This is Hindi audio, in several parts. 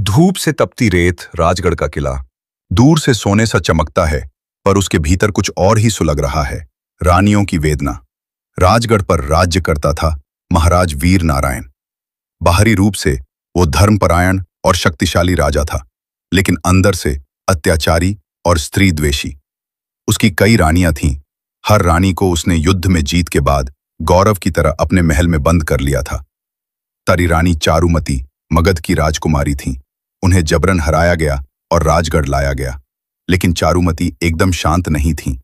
धूप से तपती रेत, राजगढ़ का किला दूर से सोने सा चमकता है, पर उसके भीतर कुछ और ही सुलग रहा है। रानियों की वेदना। राजगढ़ पर राज्य करता था महाराज वीर नारायण। बाहरी रूप से वो धर्मपरायण और शक्तिशाली राजा था, लेकिन अंदर से अत्याचारी और स्त्री द्वेषी। उसकी कई रानियां थीं। हर रानी को उसने युद्ध में जीत के बाद गौरव की तरह अपने महल में बंद कर लिया था। तरी रानी चारुमती मगध की राजकुमारी थीं। उन्हें जबरन हराया गया और राजगढ़ लाया गया, लेकिन चारुमती एकदम शांत नहीं थीं।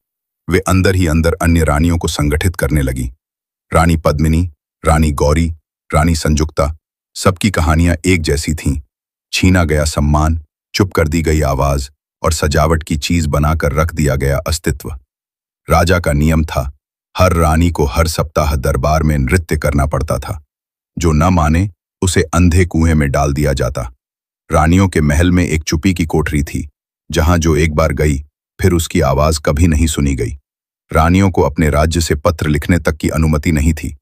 वे अंदर ही अंदर अन्य रानियों को संगठित करने लगी। रानी पद्मिनी, रानी गौरी, रानी संजुक्ता, सबकी कहानियां एक जैसी थीं। छीना गया सम्मान, चुप कर दी गई आवाज और सजावट की चीज बनाकर रख दिया गया अस्तित्व। राजा का नियम था, हर रानी को हर सप्ताह दरबार में नृत्य करना पड़ता था। जो न माने उसे अंधे कुएं में डाल दिया जाता। रानियों के महल में एक चुप्पी की कोठरी थी, जहां जो एक बार गई फिर उसकी आवाज कभी नहीं सुनी गई। रानियों को अपने राज्य से पत्र लिखने तक की अनुमति नहीं थी।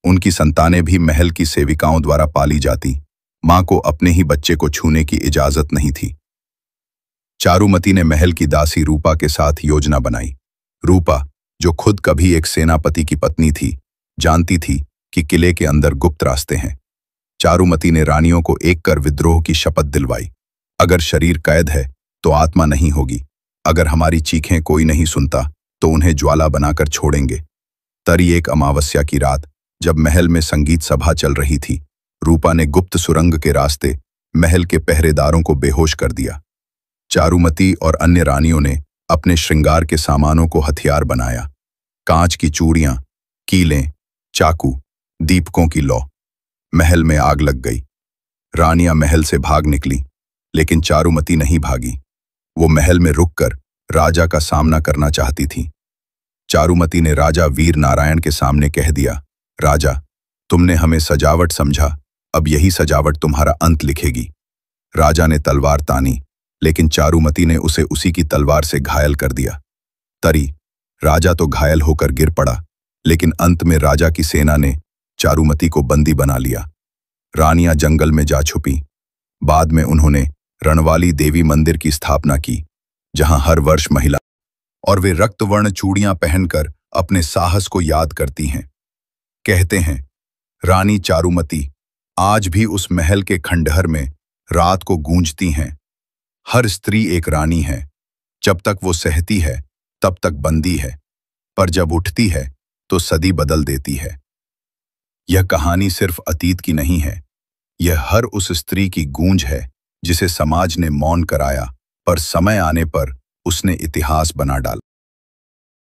उनकी संतानें भी महल की सेविकाओं द्वारा पाली जाती। मां को अपने ही बच्चे को छूने की इजाजत नहीं थी। चारुमती ने महल की दासी रूपा के साथ योजना बनाई। रूपा, जो खुद कभी एक सेनापति की पत्नी थी, जानती थी कि किले के अंदर गुप्त रास्ते हैं। चारुमती ने रानियों को एक कर विद्रोह की शपथ दिलवाई। अगर शरीर कैद है तो आत्मा नहीं होगी। अगर हमारी चीखें कोई नहीं सुनता तो उन्हें ज्वाला बनाकर छोड़ेंगे। तरी एक अमावस्या की रात, जब महल में संगीत सभा चल रही थी, रूपा ने गुप्त सुरंग के रास्ते महल के पहरेदारों को बेहोश कर दिया। चारुमती और अन्य रानियों ने अपने श्रृंगार के सामानों को हथियार बनाया। कांच की चूड़ियां, कीलें, चाकू, दीपकों की लौ। महल में आग लग गई। रानियां महल से भाग निकली, लेकिन चारुमती नहीं भागी। वो महल में रुककर राजा का सामना करना चाहती थी। चारुमती ने राजा वीर नारायण के सामने कह दिया, राजा, तुमने हमें सजावट समझा, अब यही सजावट तुम्हारा अंत लिखेगी। राजा ने तलवार तानी, लेकिन चारुमती ने उसे उसी की तलवार से घायल कर दिया। तरी, राजा तो घायल होकर गिर पड़ा, लेकिन अंत में राजा की सेना ने चारुमती को बंदी बना लिया। रानियां जंगल में जा छुपी। बाद में उन्होंने रणवाली देवी मंदिर की स्थापना की, जहां हर वर्ष महिला और वे रक्तवर्ण चूड़ियां पहनकर अपने साहस को याद करती हैं। कहते हैं, रानी चारुमती आज भी उस महल के खंडहर में रात को गूंजती हैं। हर स्त्री एक रानी है। जब तक वो सहती है तब तक बंदी है, पर जब उठती है तो सदी बदल देती है। यह कहानी सिर्फ अतीत की नहीं है, यह हर उस स्त्री की गूंज है जिसे समाज ने मौन कराया, पर समय आने पर उसने इतिहास बना डाला।